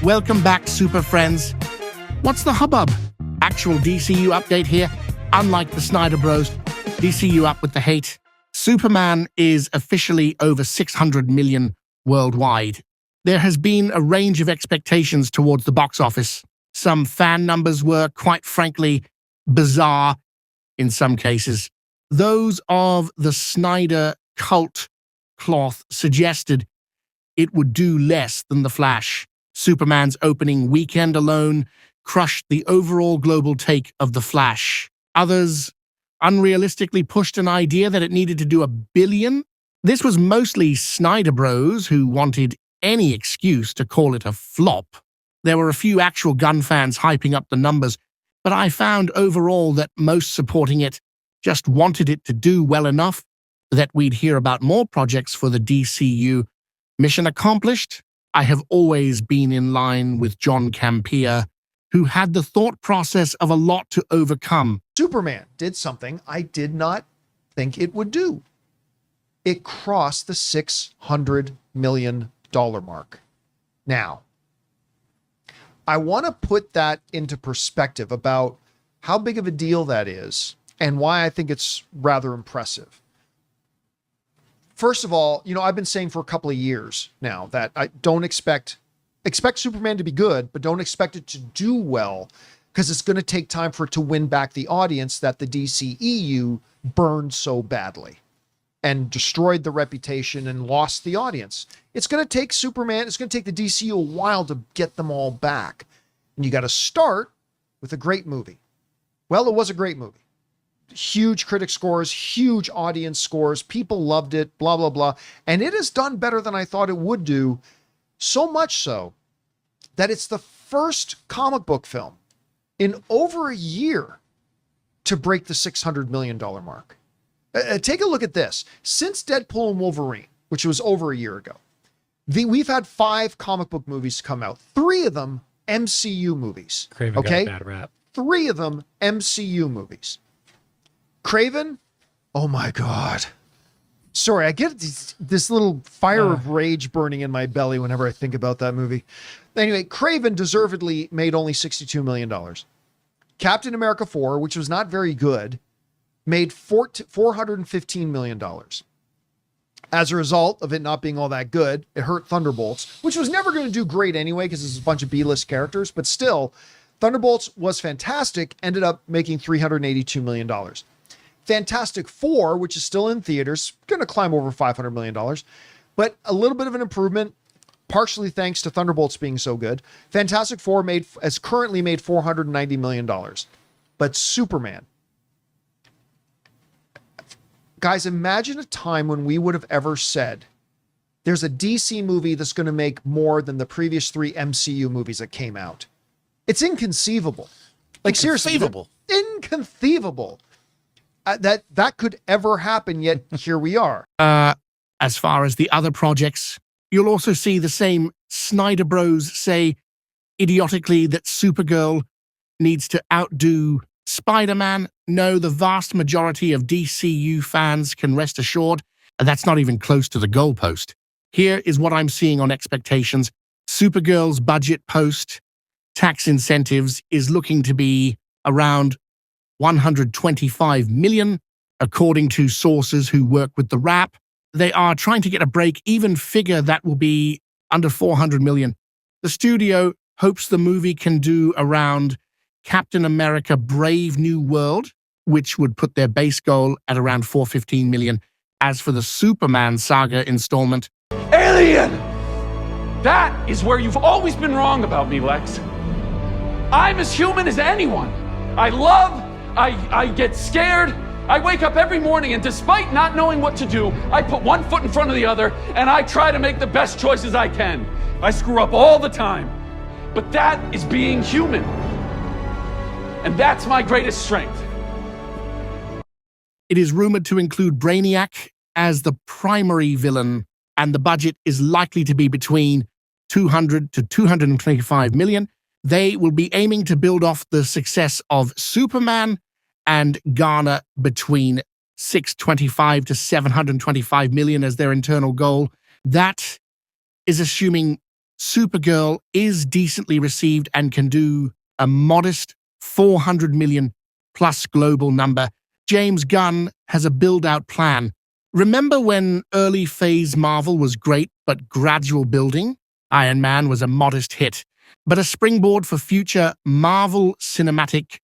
Welcome back, super friends. What's the hubbub? Actual DCU update here. Unlike the Snyder Bros, DCU up with the hate. Superman is officially over 600 million worldwide. There has been a range of expectations towards the box office. Some fan numbers were, quite frankly, bizarre in some cases. Those of the Snyder cult cloth suggested it would do less than The Flash. Superman's opening weekend alone crushed the overall global take of The Flash. Others unrealistically pushed an idea that it needed to do $1 billion. This was mostly Snyder Bros who wanted any excuse to call it a flop. There were a few actual Gunn fans hyping up the numbers, but I found overall that most supporting it just wanted it to do well enough that we'd hear about more projects for the DCU. Mission accomplished? I have always been in line with John Campea, who had the thought process of a lot to overcome. Superman did something I did not think it would do. It crossed the $600 million mark. Now, I want to put that into perspective about how big of a deal that is and why I think it's rather impressive. First of all, I've been saying for a couple of years now that I don't expect Superman to be good, but don't expect it to do well because it's going to take time for it to win back the audience that the DCEU burned so badly and destroyed the reputation and lost the audience. It's going to take Superman, it's going to take the DCU a while to get them all back. And you got to start with a great movie. Well, it was a great movie. Huge critic scores, huge audience scores. People loved it, blah, blah, blah. And it has done better than I thought it would do. So much so that it's the first comic book film in over a year to break the $600 million mark. Take a look at this. Since Deadpool and Wolverine, which was over a year ago, we've had 5 comic book movies come out. 3 of them MCU movies. Craven got a bad rap. 3 of them MCU movies. Craven, oh my God. Sorry, I get this little fire of rage burning in my belly whenever I think about that movie. Anyway, Craven deservedly made only $62 million. Captain America 4, which was not very good, made $415 million. As a result of it not being all that good, it hurt Thunderbolts, which was never going to do great anyway because it's a bunch of B-list characters, but still, Thunderbolts was fantastic, ended up making $382 million. Fantastic Four, which is still in theaters, going to climb over $500 million, but a little bit of an improvement, partially thanks to Thunderbolts being so good. Fantastic Four has currently made $490 million. But Superman, guys, imagine a time when we would have ever said there's a DC movie that's going to make more than the previous 3 MCU movies that came out. It's inconceivable. Like, seriously, inconceivable. That could ever happen, yet here we are. As far as the other projects, you'll also see the same Snyder Bros say idiotically that Supergirl needs to outdo Spider-Man. No, the vast majority of DCU fans can rest assured that's not even close to the goalpost. Here is what I'm seeing on expectations. Supergirl's budget post-tax incentives is looking to be around $125 million, according to sources who work with the Wrap. They are trying to get a break-even figure that will be under $400 million. The studio hopes the movie can do around Captain America Brave New World, which would put their base goal at around $415 million. As for the Superman saga installment, Alien! That is where you've always been wrong about me, Lex. I'm as human as anyone. I love, I get scared. I wake up every morning and despite not knowing what to do, I put one foot in front of the other and I try to make the best choices I can. I screw up all the time. But that is being human. And that's my greatest strength. it is rumored to include Brainiac as the primary villain, and the budget is likely to be between 200 to 225 million. They will be aiming to build off the success of Superman and garner between 625 to 725 million as their internal goal. That is assuming Supergirl is decently received and can do a modest 400 million plus global number. James Gunn has a build-out plan. Remember when early phase Marvel was great but gradual building? Iron Man was a modest hit, but a springboard for future Marvel Cinematic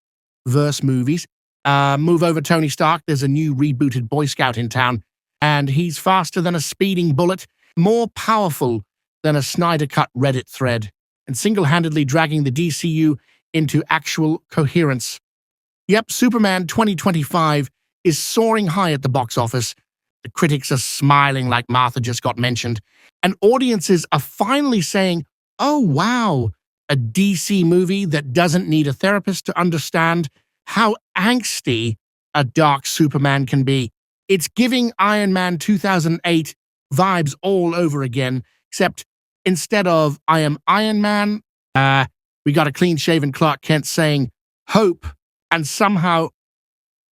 Verse movies. Move over Tony Stark, there's a new rebooted Boy Scout in town, and he's faster than a speeding bullet, more powerful than a Snyder Cut Reddit thread, and single-handedly dragging the DCU into actual coherence. Yep, Superman 2025 is soaring high at the box office. The critics are smiling like Martha just got mentioned, and audiences are finally saying, oh wow, a DC movie that doesn't need a therapist to understand how angsty a dark Superman can be. It's giving Iron Man 2008 vibes all over again, except instead of I am Iron Man, we got a clean-shaven Clark Kent saying hope, and somehow,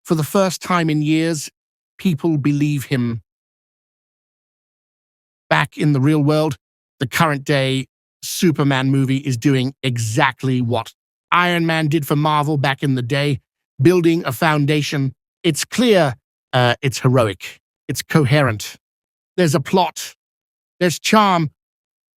for the first time in years, people believe him. Back in the real world, the current day Superman movie is doing exactly what Iron Man did for Marvel back in the day, building a foundation. It's clear, it's heroic, it's coherent. There's a plot, there's charm,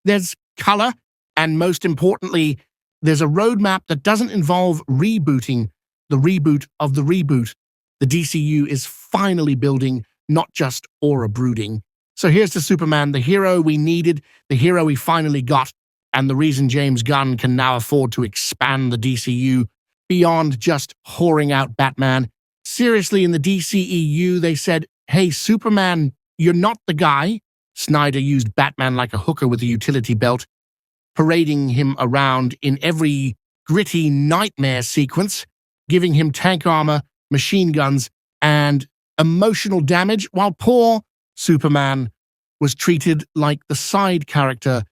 there's color, and most importantly, there's a roadmap that doesn't involve rebooting the reboot of the reboot. The DCU is finally building, not just aura brooding. So here's to Superman, the hero we needed, the hero we finally got, and the reason James Gunn can now afford to expand the DCU beyond just whoring out Batman. Seriously, in the DCEU, they said, hey, Superman, you're not the guy. Snyder used Batman like a hooker with a utility belt, parading him around in every gritty nightmare sequence, giving him tank armor, machine guns, and emotional damage, while poor Superman was treated like the side character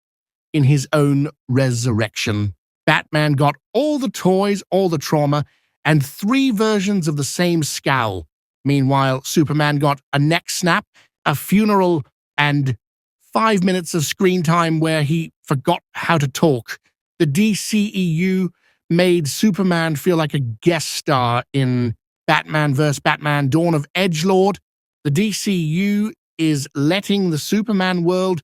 in his own resurrection. Batman got all the toys, all the trauma, and 3 versions of the same scowl. Meanwhile, Superman got a neck snap, a funeral, and 5 minutes of screen time where he forgot how to talk. The DCEU made Superman feel like a guest star in Batman vs. Batman Dawn of Edgelord. The DCU is letting the Superman world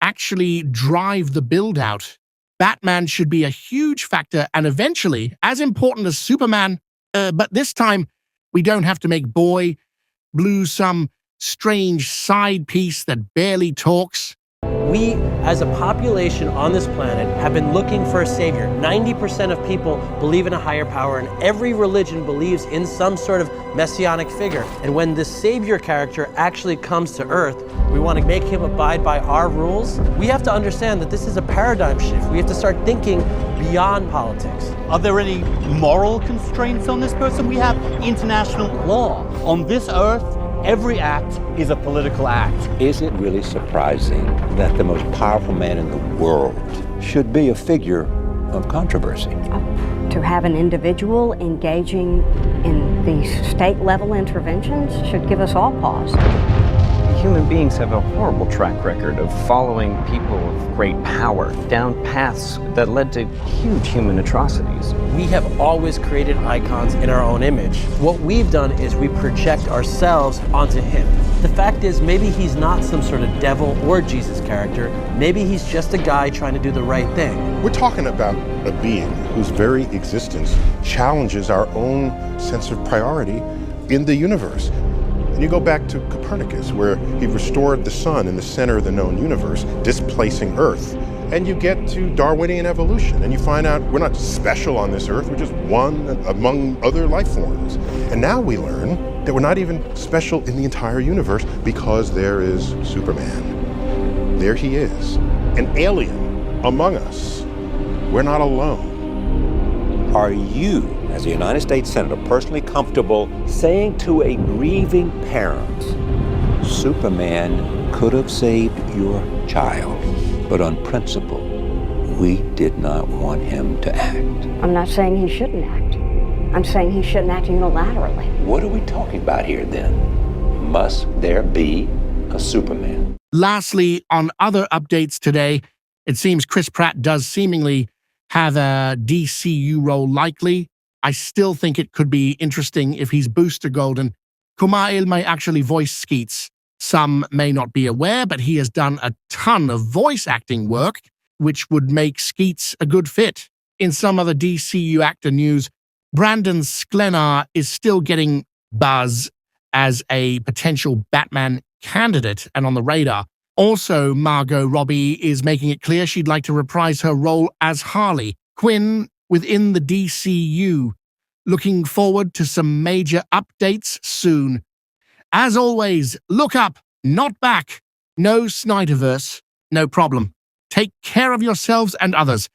actually drive the build-out. Batman should be a huge factor and eventually as important as Superman, but this time we don't have to make Boy Blue some strange side piece that barely talks. We, as a population on this planet, have been looking for a savior. 90% of people believe in a higher power, and every religion believes in some sort of messianic figure. And when this savior character actually comes to Earth, we want to make him abide by our rules. We have to understand that this is a paradigm shift. We have to start thinking beyond politics. Are there any moral constraints on this person? We have international law. On this Earth, every act is a political act. Is it really surprising that the most powerful man in the world should be a figure of controversy? To have an individual engaging in these state-level interventions should give us all pause. Human beings have a horrible track record of following people of great power down paths that led to huge human atrocities. We have always created icons in our own image. What we've done is we project ourselves onto him. The fact is, maybe he's not some sort of devil or Jesus character. Maybe he's just a guy trying to do the right thing. We're talking about a being whose very existence challenges our own sense of priority in the universe. And you go back to Copernicus, where he restored the sun in the center of the known universe, displacing Earth. And you get to Darwinian evolution, and you find out we're not special on this Earth, we're just one among other life forms. And now we learn that we're not even special in the entire universe because there is Superman. There he is, an alien among us. We're not alone. Are you, as a United States Senator, personally comfortable saying to a grieving parent, Superman could have saved your child, but on principle, we did not want him to act? I'm not saying he shouldn't act. I'm saying he shouldn't act unilaterally. What are we talking about here then? Must there be a Superman? Lastly, on other updates today, It seems Chris Pratt does seemingly have a DCU role likely. I still think it could be interesting if he's Booster Gold, and Kumail may actually voice Skeets. Some may not be aware, but he has done a ton of voice acting work, which would make Skeets a good fit. In some other DCU actor news, Brandon Sklenar is still getting buzz as a potential Batman candidate and on the radar. Also, Margot Robbie is making it clear she'd like to reprise her role as Harley Quinn within the DCU. Looking forward to some major updates soon. As always, look up, not back. No Snyderverse, no problem. Take care of yourselves and others.